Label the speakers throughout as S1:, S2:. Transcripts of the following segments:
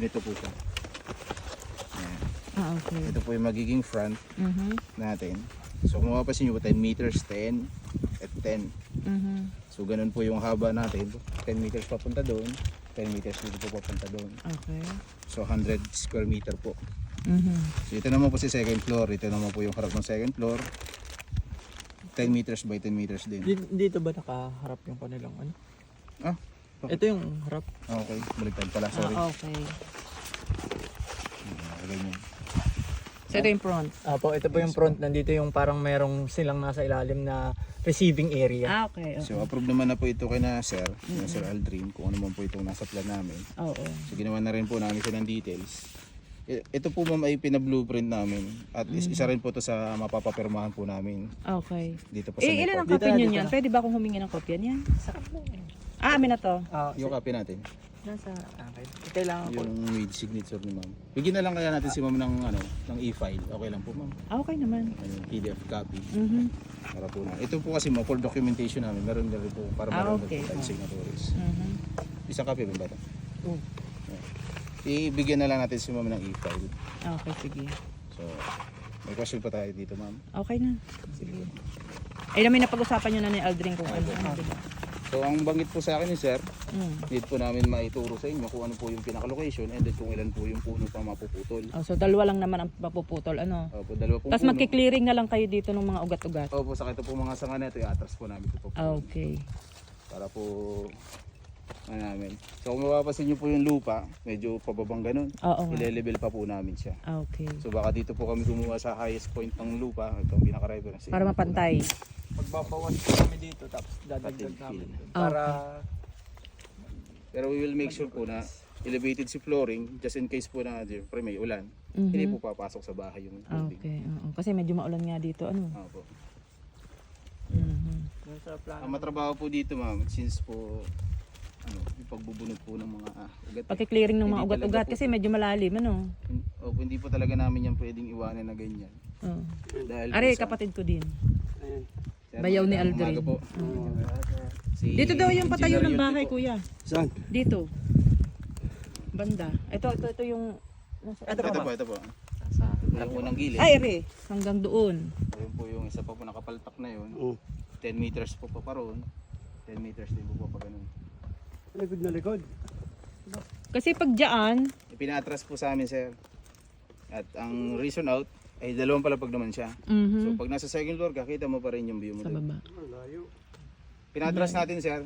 S1: Ito po siya. Ayan.
S2: Okay.
S1: Ito po yung magiging front natin. So kung mapapansin nyo po, 10 meters, 10 at 10. So ganun po yung haba natin. 10 meters papunta doon, 10 meters dito po papunta doon.
S2: Okay.
S1: So 100 square meter po. So ito naman po si second floor. Ito naman po yung harap ng second floor. 10 meters by 10 meters din.
S3: Dito ba nakaharap yung kanilang ano?
S1: Ah,
S3: Ito yung harap.
S1: okay. Baliktad pala, sorry.
S2: Okay.
S1: Ganyan.
S2: So ito yung front.
S3: Po, ito po yung front. Nandito yung parang merong silang nasa ilalim na receiving area.
S2: Okay.
S1: So approve naman na po ito kay na Sir, na Sir Aldrin, kung ano man po itong nasa plan namin.
S2: Oo.
S1: So ginawa na rin po namin siya ng details. Ito po ma'am ay pina-blueprint namin at isa rin po to sa mapapapirmahan po namin
S2: Okay.
S1: dito po sa
S2: Ilan ang
S1: Nepal.
S2: kopya nyo yan? Pwede ba akong humingi ng kopya niyan? Amin na to.
S1: Yung copy natin,
S2: Nasa...
S3: Okay. Kailangan ko.
S1: yung with signature ni ma'am. Bigyan na lang kaya natin si ma'am ng ng e-file. Okay lang po ma'am.
S2: Okay naman.
S1: Yung PDF copy.
S2: Mhm.
S1: Para po na. Ito po kasi ma'am for documentation namin. Meron na rin po para meron
S2: okay.
S1: po tayong signatories.
S2: Mhm.
S1: Isang copy rin ba ito?
S3: Oh.
S1: Ibigyan na lang natin si ma'am ng e-file.
S2: Okay, sige.
S1: So, may question pa tayo dito ma'am.
S2: Okay na. Sige. Ay namin napag-usapan nyo na ni Aldrin kung ano. Diba?
S1: So, ang banggit po sa akin ni Sir,
S2: Mm.
S1: need po namin maituro sa inyo kung ano po yung pinaka-location and then kung ilan po yung puno pa mapuputol.
S2: Oh, so dalawa lang naman ang mapuputol. Ano?
S1: Opo, dalawa pong
S2: Tapos
S1: puno.
S2: magki-clearing na lang kayo dito ng mga ugat-ugat.
S1: Opo, sa ito po mga sanga na ito, i-atras po namin ito po.
S2: Okay.
S1: Para po, ano namin. So, kung mapapasin nyo po yung lupa, medyo pababang ganun.
S2: Oo nga.
S1: Ile-level pa po namin siya.
S2: Okay.
S1: So, baka dito po kami gumawa sa highest point ng lupa. Ito ang pinaka-reference.
S2: Para mapantay.
S3: Magbabawas po kami dito tapos dadagdag namin. Para
S1: Pero we will make sure po na elevated si flooring just in case po na pre may ulan. Hindi po papasok sa bahay yung building.
S2: Okay. Oo. Kasi medyo maulan nga dito. Ano?
S1: Opo.
S3: dun sa plano.
S1: Ang matrabaho po dito ma'am, since po yung pagbubunot po ng mga ugat.
S2: Pagki-clearing ng mga
S1: Hindi
S2: ugat-ugat
S1: talaga po-
S2: kasi medyo malalim. Ano?
S1: Opo, hindi po talaga namin yan pwedeng iwanan na ganyan.
S2: Oh.
S1: Dahil
S2: Are,
S1: po sa-
S2: kapatid ko din.
S1: Sir,
S2: Bayaw ni
S1: magandang
S2: Aldrin.
S1: umaga po. Si
S2: Dito daw yung patayo
S1: Engineer
S2: ng bahay,
S1: Yulti po.
S2: kuya.
S3: Saan?
S2: Dito. Banda. Ito yung...
S1: Ito po.
S3: Sa
S1: Yung unang gilid.
S2: Ay, are. Hanggang doon.
S1: Ayun po yung isa pa po nakapalpak na yun. 10 meters po pa roon. 10 meters din po pa ganun.
S3: likod na likod.
S2: Kasi pag dyan,
S1: Ipinatras po sa amin sir. At ang reason out ay dalawang palapag naman siya. So pag nasa second floor ka, kita mo pa rin yung view mo
S2: sa
S1: doon.
S2: baba.
S3: Layo.
S1: Pinatras natin sir.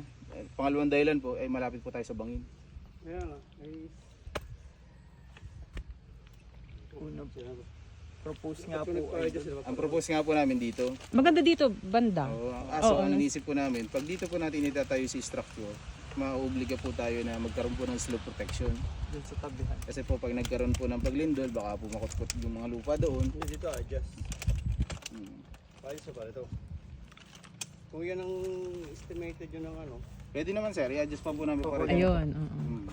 S1: Pangalawang dahilan po ay malapit po tayo sa bangin.
S3: Ayan ay unang propose nga po ay
S1: Ang propose nga po namin dito.
S2: Maganda dito, banda.
S1: Ang inisip po namin, pag dito po natin itatayo si structure, maobliga po tayo na magkaroon po ng slope protection.
S3: dun sa tabihan.
S1: Kasi po pag nagkaroon po ng paglindol, baka po makutkot yung mga lupa doon.
S4: Hindi dito adjust.
S1: Hmm.
S4: Ayos sa pala ito. Kung yan ang estimated yun ng ano,
S1: Pwede naman sir, i-adjust pa po namin pa rin.
S2: Ayun, oo.
S1: Hmm.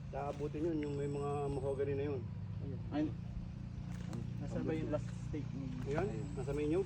S4: naabutin yun yung may mga mahogany na yun.
S1: Ay,
S3: Nasa ba yung last stake ni
S4: Ayan, nasa main yun.